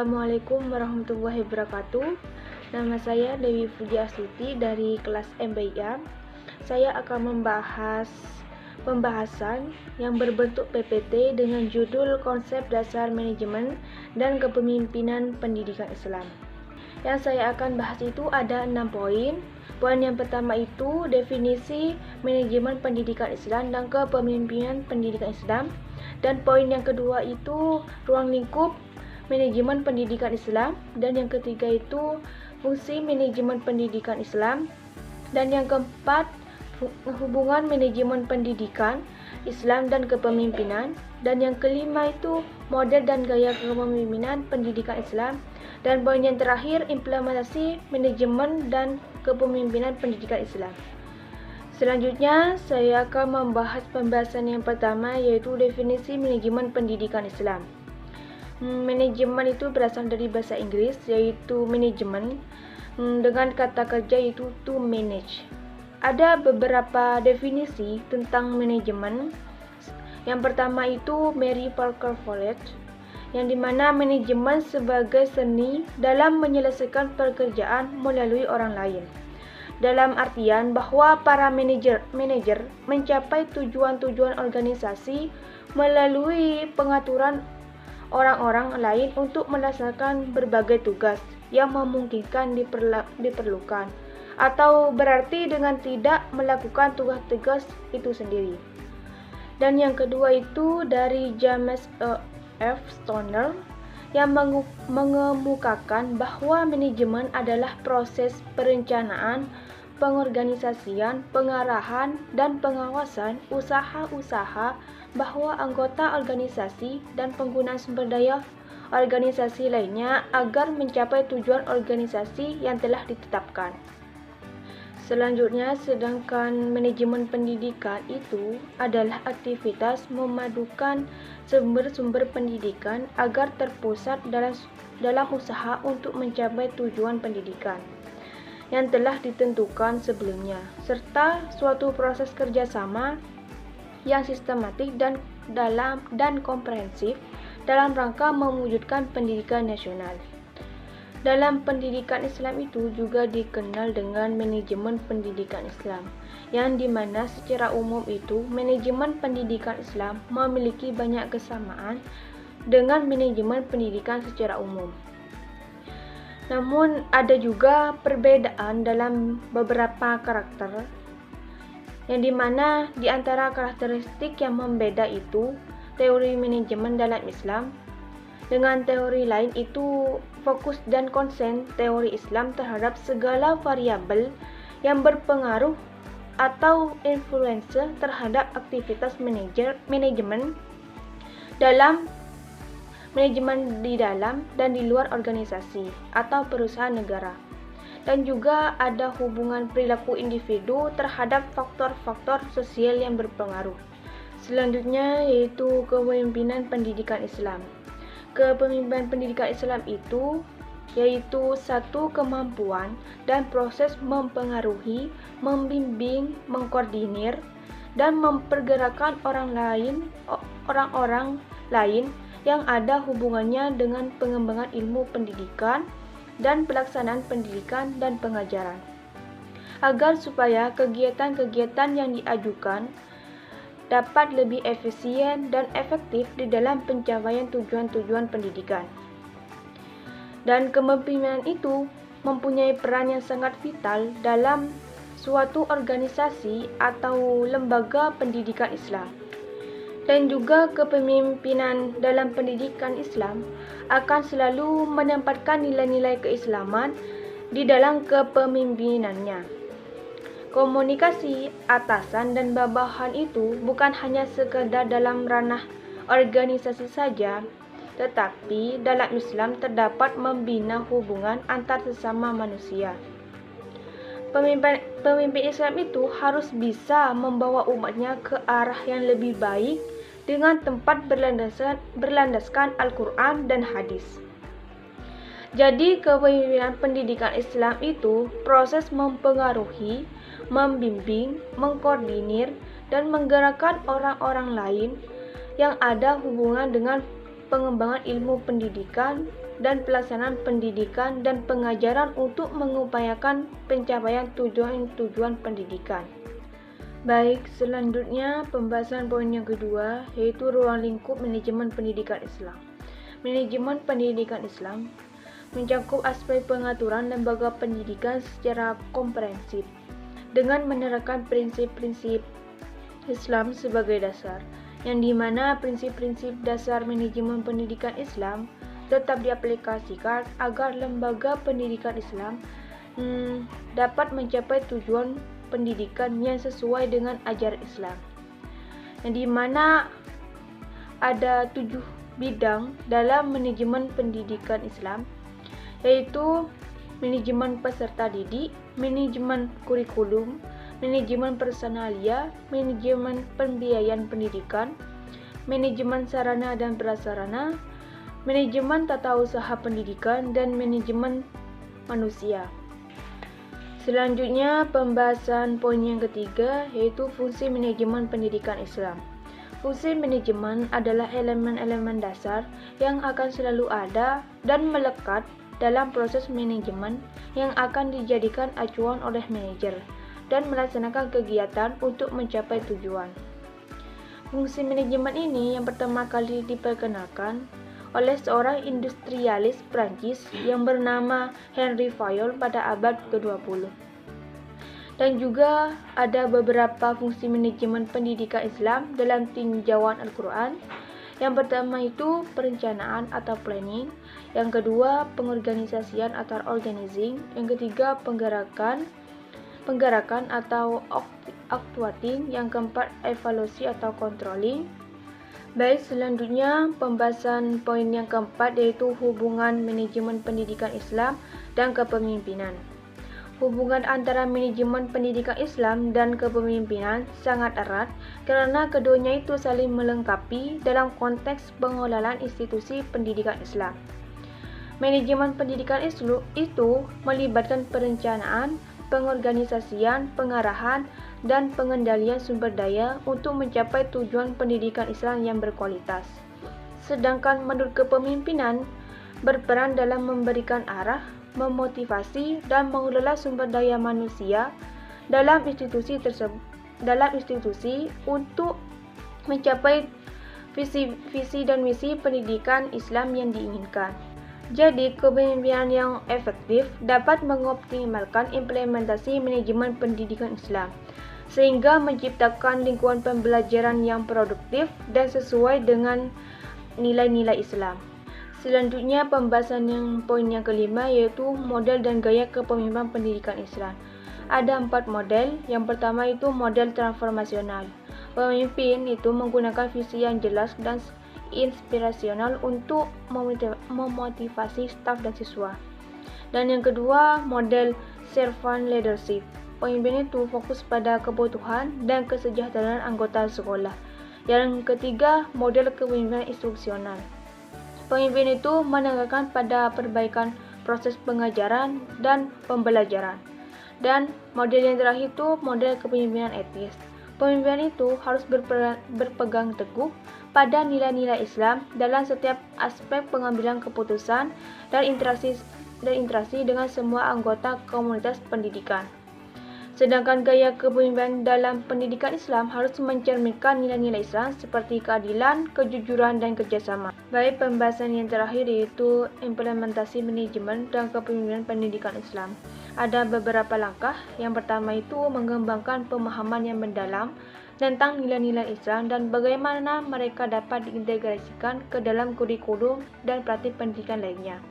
Assalamualaikum warahmatullahi wabarakatuh. Nama saya Dewi Fujiastuti dari kelas MBIA. Saya akan membahas pembahasan yang berbentuk PPT dengan judul Konsep Dasar Manajemen dan Kepemimpinan Pendidikan Islam. Yang saya akan bahas itu ada 6 poin. Poin yang pertama itu definisi manajemen pendidikan Islam dan kepemimpinan pendidikan Islam. Dan poin yang kedua itu ruang lingkup manajemen pendidikan Islam, dan yang ketiga itu fungsi manajemen pendidikan Islam, dan yang keempat hubungan manajemen pendidikan Islam dan kepemimpinan, dan yang kelima itu model dan gaya kepemimpinan pendidikan Islam, dan poin yang terakhir implementasi manajemen dan kepemimpinan pendidikan Islam. Selanjutnya saya akan membahas pembahasan yang pertama, yaitu definisi manajemen pendidikan Islam. Manajemen itu berasal dari bahasa Inggris, yaitu manajemen dengan kata kerja yaitu to manage. Ada beberapa definisi tentang manajemen. Yang pertama itu Mary Parker Follett, yang dimana manajemen sebagai seni dalam menyelesaikan pekerjaan melalui orang lain. Dalam artian bahwa para manajer mencapai tujuan-tujuan organisasi melalui pengaturan orang-orang lain untuk melaksanakan berbagai tugas yang memungkinkan diperlukan, atau berarti dengan tidak melakukan tugas-tugas itu sendiri. Dan yang kedua itu dari James F. Stoner, yang mengemukakan bahwa manajemen adalah proses perencanaan, pengorganisasian, pengarahan, dan pengawasan usaha-usaha bahwa anggota organisasi dan penggunaan sumber daya organisasi lainnya agar mencapai tujuan organisasi yang telah ditetapkan. Selanjutnya, sedangkan manajemen pendidikan itu adalah aktivitas memadukan sumber-sumber pendidikan agar terpusat dalam usaha untuk mencapai tujuan pendidikan yang telah ditentukan sebelumnya, serta suatu proses kerjasama yang sistematik dan komprehensif dalam rangka mewujudkan pendidikan nasional. Dalam pendidikan Islam itu juga dikenal dengan manajemen pendidikan Islam, yang dimana secara umum itu manajemen pendidikan Islam memiliki banyak kesamaan dengan manajemen pendidikan secara umum. Namun ada juga perbedaan dalam beberapa karakter, yang dimana di antara karakteristik yang membeda itu teori manajemen dalam Islam dengan teori lain itu fokus dan konsen teori Islam terhadap segala variabel yang berpengaruh atau influence terhadap aktivitas manajemen di dalam dan di luar organisasi atau perusahaan negara. Dan juga ada hubungan perilaku individu terhadap faktor-faktor sosial yang berpengaruh. Selanjutnya yaitu kepemimpinan pendidikan Islam. Kepemimpinan pendidikan Islam itu yaitu satu kemampuan dan proses mempengaruhi, membimbing, mengkoordinir, dan mempergerakkan orang-orang lain yang ada hubungannya dengan pengembangan ilmu pendidikan dan pelaksanaan pendidikan dan pengajaran, agar supaya kegiatan-kegiatan yang diajukan dapat lebih efisien dan efektif di dalam pencapaian tujuan-tujuan pendidikan. Dan kepemimpinan itu mempunyai peran yang sangat vital dalam suatu organisasi atau lembaga pendidikan Islam. Dan juga kepemimpinan dalam pendidikan Islam akan selalu menempatkan nilai-nilai keislaman di dalam kepemimpinannya. Komunikasi atasan dan bawahan itu bukan hanya sekedar dalam ranah organisasi saja, tetapi dalam Islam terdapat membina hubungan antar sesama manusia. Pemimpin Islam itu harus bisa membawa umatnya ke arah yang lebih baik dengan tempat berlandaskan Al-Quran dan hadis. Jadi kepemimpinan pendidikan Islam itu proses mempengaruhi, membimbing, mengkoordinir, dan menggerakkan orang-orang lain yang ada hubungan dengan pengembangan ilmu pendidikan dan pelaksanaan pendidikan dan pengajaran untuk mengupayakan pencapaian tujuan-tujuan pendidikan. Baik, selanjutnya pembahasan poin yang kedua, yaitu ruang lingkup manajemen pendidikan Islam. Manajemen pendidikan Islam mencakup aspek pengaturan lembaga pendidikan secara komprehensif dengan menerapkan prinsip-prinsip Islam sebagai dasar, yang dimana prinsip-prinsip dasar manajemen pendidikan Islam tetap diaplikasikan agar lembaga pendidikan Islam dapat mencapai tujuan pendidikan yang sesuai dengan ajaran Islam, yang dimana ada 7 bidang dalam manajemen pendidikan Islam, yaitu manajemen peserta didik, manajemen kurikulum, manajemen personalia, manajemen pembiayaan pendidikan, manajemen sarana dan prasarana, manajemen tata usaha pendidikan, dan manajemen manusia. Selanjutnya pembahasan poin yang ketiga, yaitu fungsi manajemen pendidikan Islam. Fungsi manajemen adalah elemen-elemen dasar yang akan selalu ada dan melekat dalam proses manajemen yang akan dijadikan acuan oleh manajer dan melaksanakan kegiatan untuk mencapai tujuan. Fungsi manajemen ini yang pertama kali diperkenalkan oleh seorang industrialis Prancis yang bernama Henri Fayol pada abad ke-20. Dan juga ada beberapa fungsi manajemen pendidikan Islam dalam tinjauan Al-Quran. Yang pertama itu perencanaan atau planning, yang kedua pengorganisasian atau organizing, yang ketiga penggerakan atau actuating, yang keempat evaluasi atau controlling. Baik, selanjutnya pembahasan poin yang keempat, yaitu hubungan manajemen pendidikan Islam dan kepemimpinan. Hubungan antara manajemen pendidikan Islam dan kepemimpinan sangat erat karena keduanya itu saling melengkapi dalam konteks pengelolaan institusi pendidikan Islam. Manajemen pendidikan Islam itu melibatkan perencanaan, pengorganisasian, pengarahan, dan pengendalian sumber daya untuk mencapai tujuan pendidikan Islam yang berkualitas. Sedangkan menurut kepemimpinan berperan dalam memberikan arah, memotivasi, dan mengelola sumber daya manusia dalam institusi untuk mencapai visi dan misi pendidikan Islam yang diinginkan. Jadi, kepemimpinan yang efektif dapat mengoptimalkan implementasi manajemen pendidikan Islam, sehingga menciptakan lingkungan pembelajaran yang produktif dan sesuai dengan nilai-nilai Islam. Selanjutnya pembahasan poin yang kelima, yaitu model dan gaya kepemimpinan pendidikan Islam. Ada 4 model. Yang pertama itu model transformasional. Pemimpin itu menggunakan visi yang jelas dan inspirasional untuk memotivasi staf dan siswa. Dan yang kedua, model servant leadership. Pemimpin itu fokus pada kebutuhan dan kesejahteraan anggota sekolah. Yang ketiga, model kepemimpinan instruksional. Pemimpin itu menekankan pada perbaikan proses pengajaran dan pembelajaran. Dan model yang terakhir itu model kepemimpinan etis. Pemimpin itu harus berpegang teguh pada nilai-nilai Islam dalam setiap aspek pengambilan keputusan dan interaksi dengan semua anggota komunitas pendidikan. Sedangkan gaya kepemimpinan dalam pendidikan Islam harus mencerminkan nilai-nilai Islam seperti keadilan, kejujuran, dan kerjasama. Baik, pembahasan yang terakhir yaitu implementasi manajemen dan kepemimpinan pendidikan Islam. Ada beberapa langkah. Yang pertama itu mengembangkan pemahaman yang mendalam tentang nilai-nilai Islam dan bagaimana mereka dapat diintegrasikan ke dalam kurikulum dan praktik pendidikan lainnya.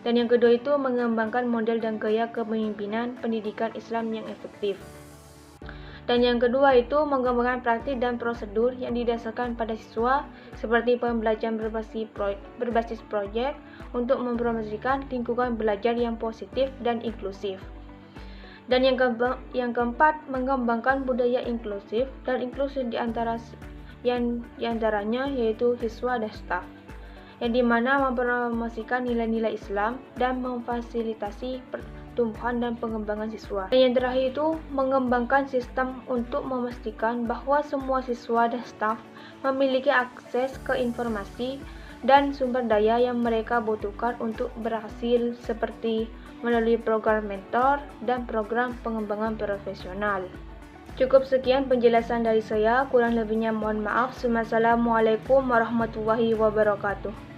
Dan yang kedua itu mengembangkan model dan gaya kepemimpinan pendidikan Islam yang efektif. Dan yang kedua itu mengembangkan praktik dan prosedur yang didasarkan pada siswa seperti pembelajaran berbasis proyek untuk mempromosikan lingkungan belajar yang positif dan inklusif. Dan yang keempat mengembangkan budaya inklusif dan inklusif diantaranya yaitu siswa dan staf, yang dimana mempromosikan nilai-nilai Islam dan memfasilitasi pertumbuhan dan pengembangan siswa. Dan yang terakhir itu mengembangkan sistem untuk memastikan bahwa semua siswa dan staf memiliki akses ke informasi dan sumber daya yang mereka butuhkan untuk berhasil, seperti melalui program mentor dan program pengembangan profesional. Cukup sekian penjelasan dari saya, kurang lebihnya mohon maaf. Wassalamualaikum warahmatullahi wabarakatuh.